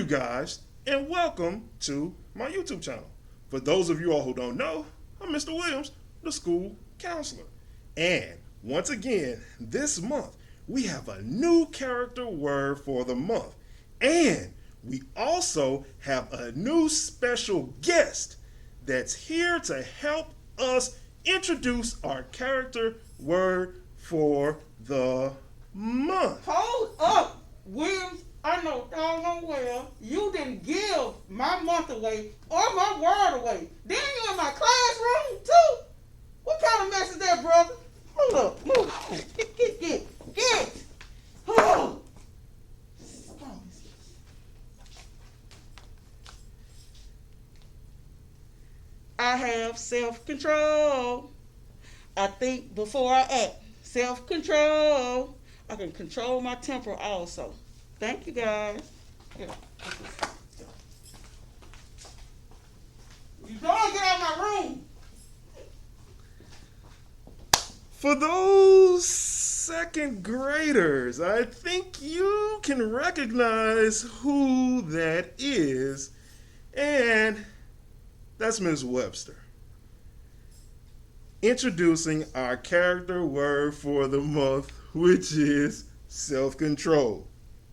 guys, and welcome to my YouTube channel. For those of you all who don't know, I'm Mr. Williams, the school counselor. And once again, this month, we have a new character word for the month. And we also have a new special guest that's here to help us introduce our character word for the month. Hold up, Williams. I know doggone well you didn't give my month away or my word away. Then you in my classroom too. What kind of mess is that, brother? Hold up, move. Get. Oh. I have self-control. I think before I act. Self-control. I can control my temper also. Thank you, guys. Here. You don't get out of my room. For those second graders, I think you can recognize who that is, and that's Ms. Webster. Introducing our character word for the month, which is self-control.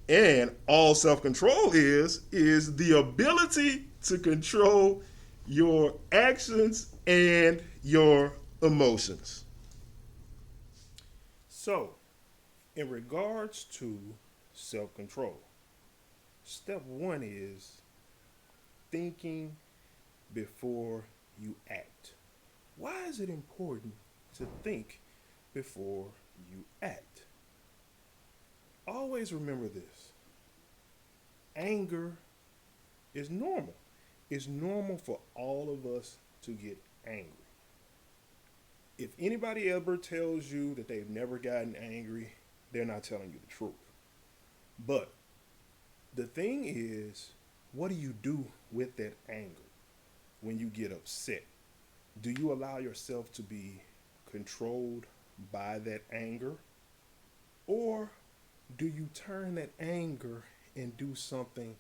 And all self-control is the ability to control your actions and your emotions. So, in regards to self-control, step one is thinking before you act. Why is it important to think before you act? Always remember this. Anger is normal. It's normal for all of us to get angry. If anybody ever tells you that they've never gotten angry, they're not telling you the truth. But the thing is, what do you do with that anger when you get upset? Do you allow yourself to be controlled by that anger? Or do you turn that anger and do something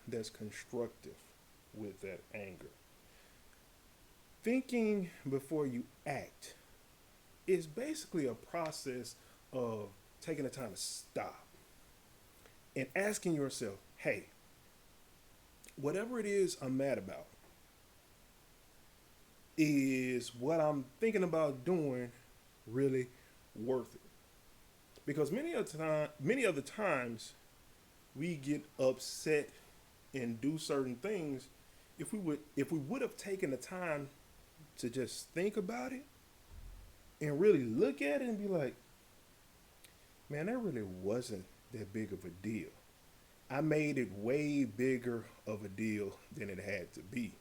that's constructive with that anger? Thinking before you act is basically a process of taking the time to stop and asking yourself, hey, whatever it is I'm mad about, is what I'm thinking about doing really worth it? Because many of the times we get upset and do certain things, if we would have taken the time to just think about it and really look at it and be like, man, that really wasn't that big of a deal. I made it way bigger of a deal than it had to be.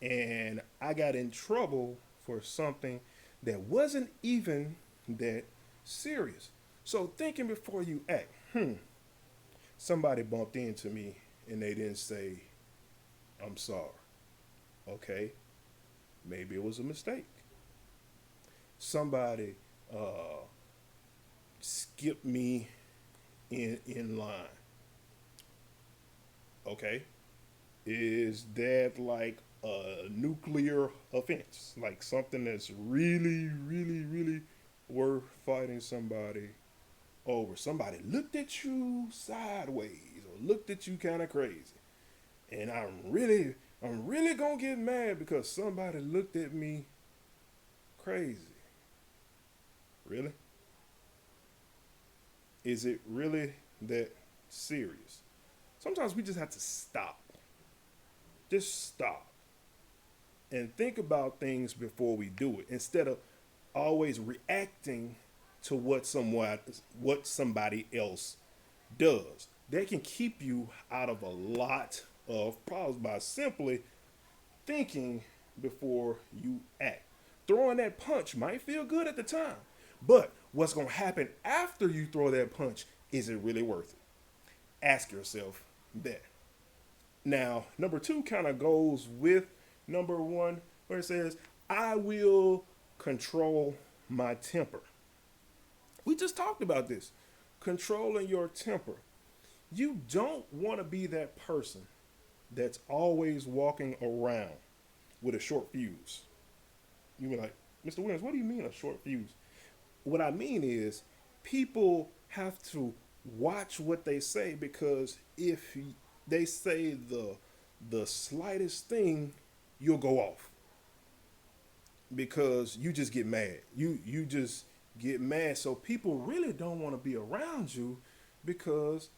And I got in trouble for something that wasn't even that serious. So thinking before you act, somebody bumped into me and they didn't say, I'm sorry. Okay, maybe it was a mistake. Somebody skipped me in line. Okay, is that like a nuclear offense? Like something that's really, really, really worth fighting somebody over? Somebody looked at you sideways or looked at you kind of crazy. And I'm really gonna get mad because somebody looked at me crazy. Really? Is it really that serious? Sometimes we just have to stop. Just stop. And think about things before we do it, instead of always reacting to what somebody else does. That can keep you out of a lot of problems by simply thinking before you act. Throwing that punch might feel good at the time, but what's going to happen after you throw that punch, is it really worth it? Ask yourself that. Now, number 2 kind of goes with number 1, where it says, I will control my temper. We just talked about this. controlling your temper. You don't want to be that person that's always walking around with a short fuse. You be like, Mr. Williams, what do you mean a short fuse? What I mean is, people have to watch what they say, because if they say the slightest thing, you'll go off because you just get mad. You just get mad. So people really don't want to be around you because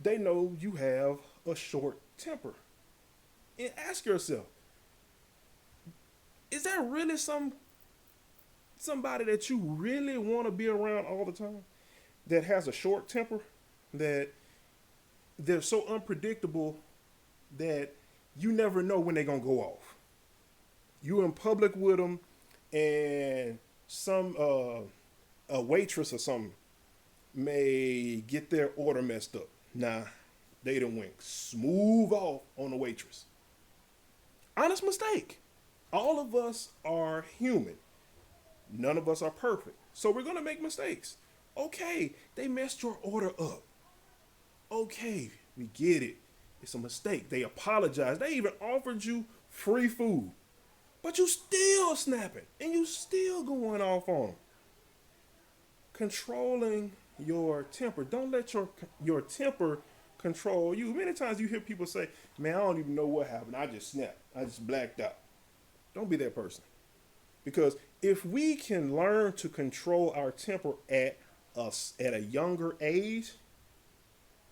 they know you have a short temper. And ask yourself, is there really somebody that you really want to be around all the time that has a short temper, that they're so unpredictable that you never know when they're going to go off? You in public with them, and some a waitress or something may get their order messed up. Nah, they done went smooth off on the waitress. Honest mistake. All of us are human. None of us are perfect. So we're going to make mistakes. Okay, they messed your order up. Okay, we get it. It's a mistake. They apologize. They even offered you free food. But you still snapping and you still going off on them. Controlling your temper. Don't let your temper control you. Many times you hear people say, man, I don't even know what happened. I just snapped. I just blacked out. Don't be that person. Because if we can learn to control our temper at a younger age,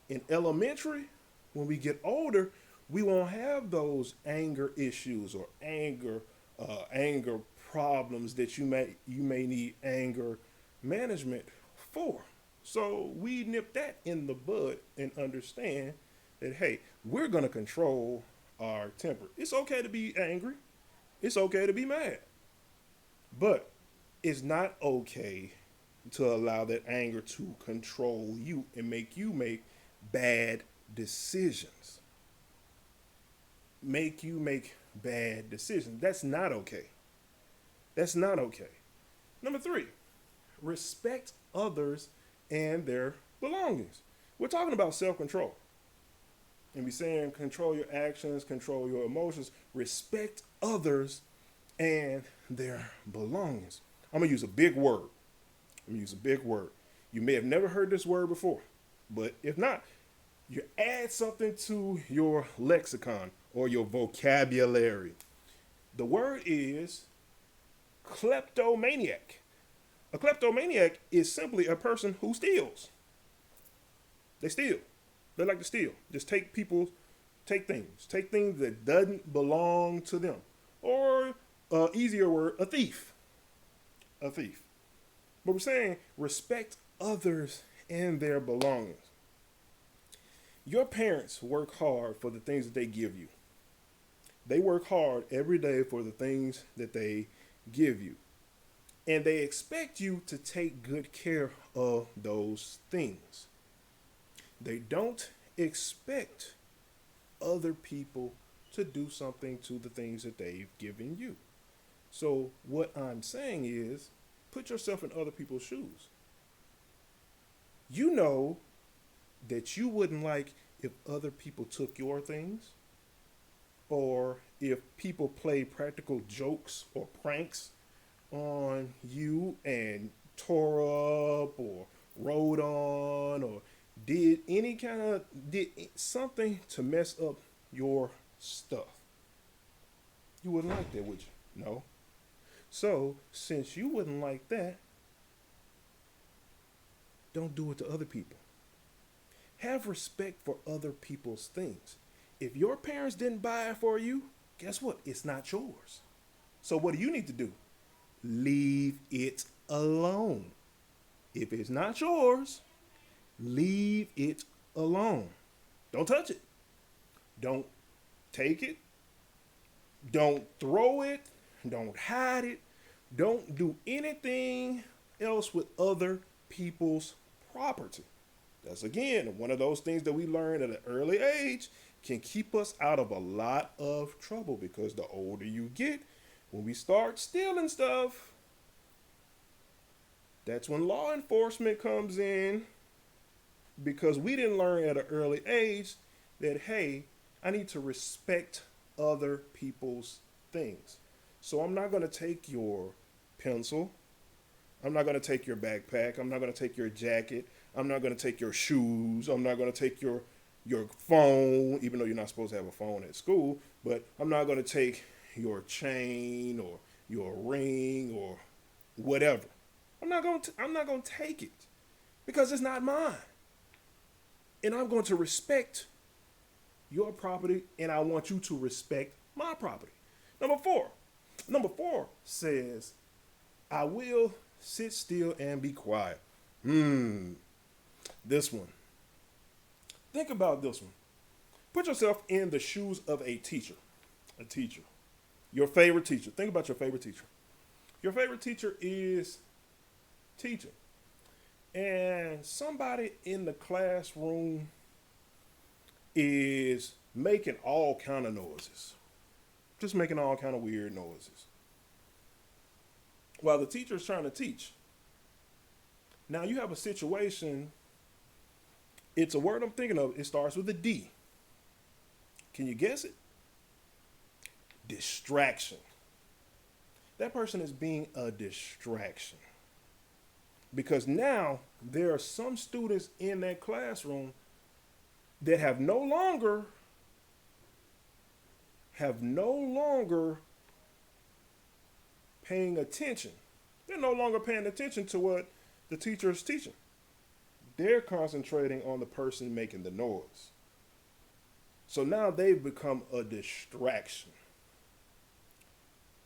in elementary, when we get older, we won't have those anger issues or anger problems that you may need anger management for. So we nip that in the bud and understand that, hey, we're going to control our temper. It's okay to be angry. It's okay to be mad. But it's not okay to allow that anger to control you and make you make bad decisions. Make you make bad decisions. That's not okay. That's not okay. Number 3, respect others and their belongings. We're talking about self-control. And we're saying control your actions, control your emotions, respect others and their belongings. I'm going to use a big word. You may have never heard this word before, but if not, you add something to your lexicon or your vocabulary. The word is kleptomaniac. A kleptomaniac is simply a person who steals. They steal. They like to steal. Just take things that doesn't belong to them. Or easier word, a thief. But we're saying respect others and their belongings. Your parents work hard for the things that they give you. They work hard every day for the things that they give you. And they expect you to take good care of those things. They don't expect other people to do something to the things that they've given you. So what I'm saying is, put yourself in other people's shoes. You know that you wouldn't like if other people took your things, or if people play practical jokes or pranks on you and tore up or rode on or did something to mess up your stuff. You wouldn't like that, would you? No. So, since you wouldn't like that, don't do it to other people. Have respect for other people's things. If your parents didn't buy it for you, guess what? It's not yours. So what do you need to do? Leave it alone. If it's not yours, leave it alone. Don't touch it. Don't take it. Don't throw it. Don't hide it. Don't do anything else with other people's property. That's, again, one of those things that we learn at an early age can keep us out of a lot of trouble, because the older you get, when we start stealing stuff, that's when law enforcement comes in because we didn't learn at an early age that, hey, I need to respect other people's things. So I'm not going to take your pencil. I'm not going to take your backpack. I'm not going to take your jacket. I'm not going to take your shoes. I'm not going to take your phone, even though you're not supposed to have a phone at school. But I'm not going to take your chain or your ring or whatever. I'm not going to take it because it's not mine. And I'm going to respect your property, and I want you to respect my property. Number four. Number four says, I will sit still and be quiet. This one. Think about this one. Put yourself in the shoes of a teacher. A teacher. Your favorite teacher. Think about your favorite teacher. Your favorite teacher is teaching. And somebody in the classroom is making all kind of noises. Just making all kind of weird noises. While the teacher is trying to teach. Now you have a situation. It's a word I'm thinking of. It starts with a D. Can you guess it? Distraction. That person is being a distraction. Because now there are some students in that classroom that have no longer paying attention. They're no longer paying attention to what the teacher is teaching. They're concentrating on the person making the noise. So now they've become a distraction.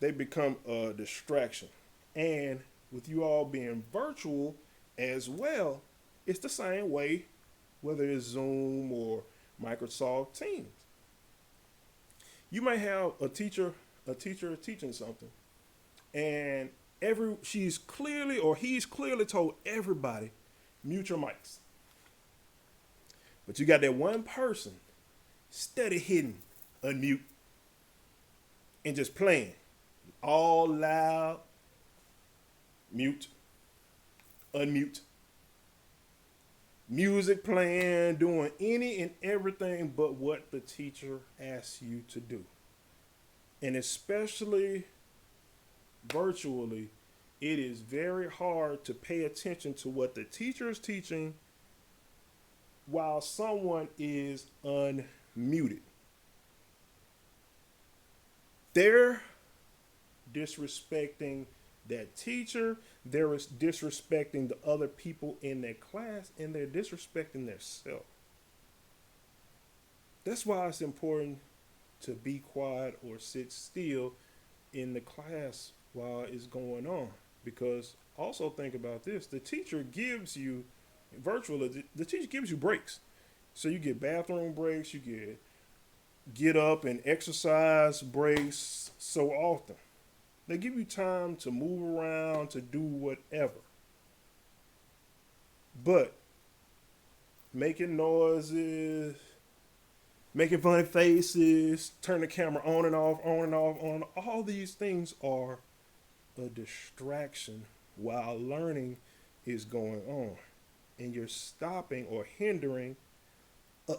They become a distraction. And with you all being virtual as well, it's the same way, whether it's Zoom or Microsoft Teams. You may have a teacher teaching something, and he's clearly told everybody, mute your mics. But you got that one person steady hitting unmute and just playing all loud, mute, unmute, music playing, doing any and everything but what the teacher asks you to do. And especially virtually, it is very hard to pay attention to what the teacher is teaching while someone is unmuted. They're disrespecting that teacher, they're disrespecting the other people in their class, and they're disrespecting themselves. That's why it's important to be quiet or sit still in the class while it's going on. Because also think about this, the teacher gives you, virtually, the teacher gives you breaks. So you get bathroom breaks, you get up and exercise breaks so often. They give you time to move around, to do whatever. But making noises, making funny faces, turn the camera on and off, all these things are a distraction while learning is going on. And you're stopping or hindering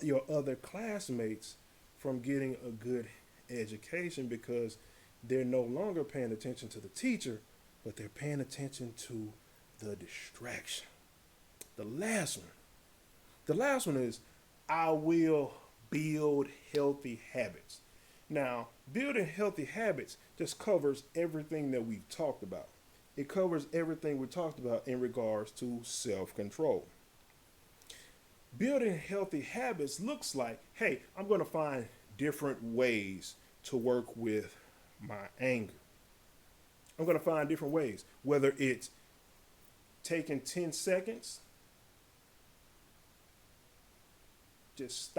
your other classmates from getting a good education because they're no longer paying attention to the teacher, but they're paying attention to the distraction. The last one is, I will build healthy habits. Now, building healthy habits just covers everything that we've talked about. It covers everything we talked about in regards to self-control. Building healthy habits looks like, hey, I'm going to find different ways to work with my anger. I'm going to find different ways, whether it's taking 10 seconds, just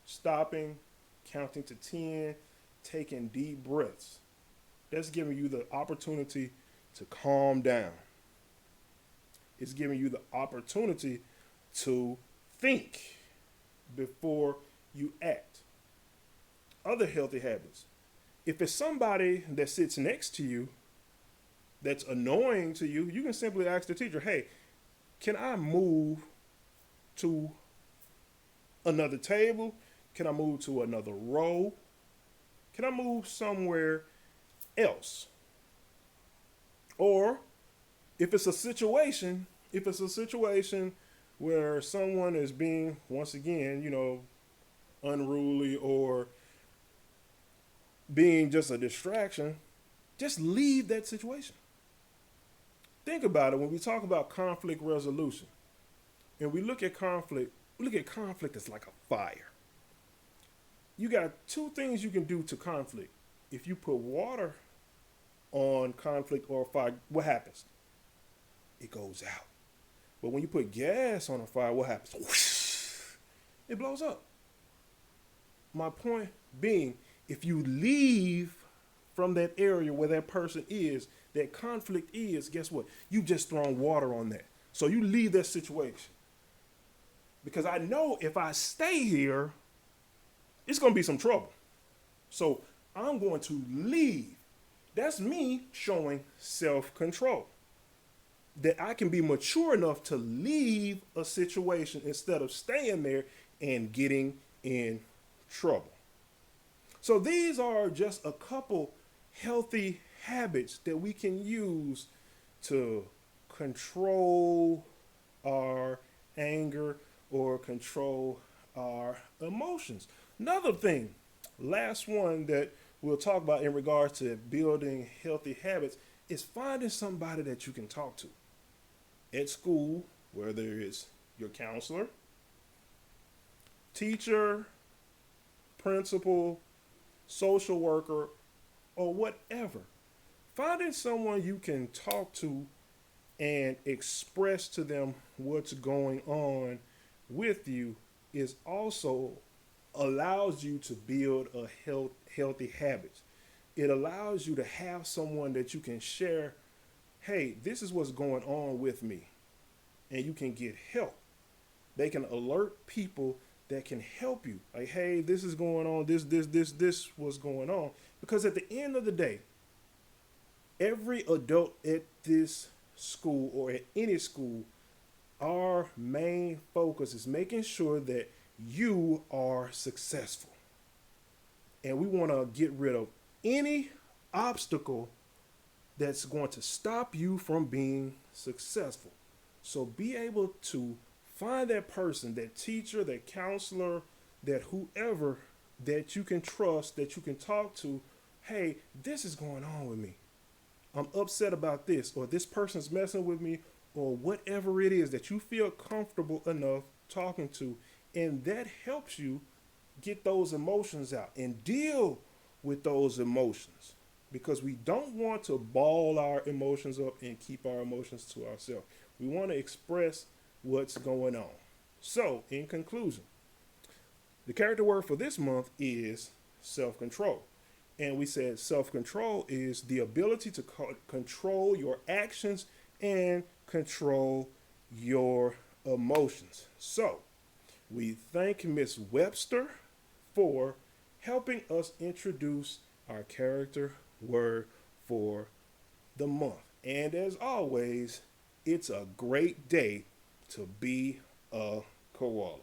stopping, counting to 10, taking deep breaths. That's giving you the opportunity to calm down. It's giving you the opportunity to think before you act. Other healthy habits. If it's somebody that sits next to you that's annoying to you, you can simply ask the teacher, hey, can I move to another table? Can I move to another row? Can I move somewhere else? Or if it's a situation where someone is being, once again, unruly or being just a distraction, just leave that situation. Think about it when we talk about conflict resolution and we look at conflict as like a fire. You got two things you can do to conflict. If you put water on conflict or fire, what happens? It goes out. But when you put gas on a fire, what happens? Whoosh, it blows up. My point being, if you leave from that area where that person is, that conflict is, guess what? You just thrown water on that. So you leave that situation. Because I know if I stay here, it's going to be some trouble. So I'm going to leave. That's me showing self-control. That I can be mature enough to leave a situation instead of staying there and getting in trouble. So these are just a couple healthy habits that we can use to control our anger or control our emotions. Another thing, last one that we'll talk about in regards to building healthy habits is finding somebody that you can talk to. At school, whether it's your counselor, teacher, principal, social worker, or whatever. Finding someone you can talk to and express to them what's going on with you is also allows you to build a healthy habits. It allows you to have someone that you can share, hey, this is what's going on with me. And you can get help. They can alert people that can help you. Like, hey, this is going on, this was going on. Because at the end of the day, every adult at this school or at any school, our main focus is making sure that you are successful. And we want to get rid of any obstacle that's going to stop you from being successful. So be able to find that person, that teacher, that counselor, that whoever that you can trust, that you can talk to. Hey, this is going on with me. I'm upset about this, or this person's messing with me, or whatever it is that you feel comfortable enough talking to. And that helps you get those emotions out and deal with those emotions, because we don't want to ball our emotions up and keep our emotions to ourselves. We want to express what's going on. So, in conclusion, the character word for this month is self-control. And we said self-control is the ability to control your actions and control your emotions. So, we thank Miss Webster for helping us introduce our character word for the month. And as always, it's a great day to be a koala.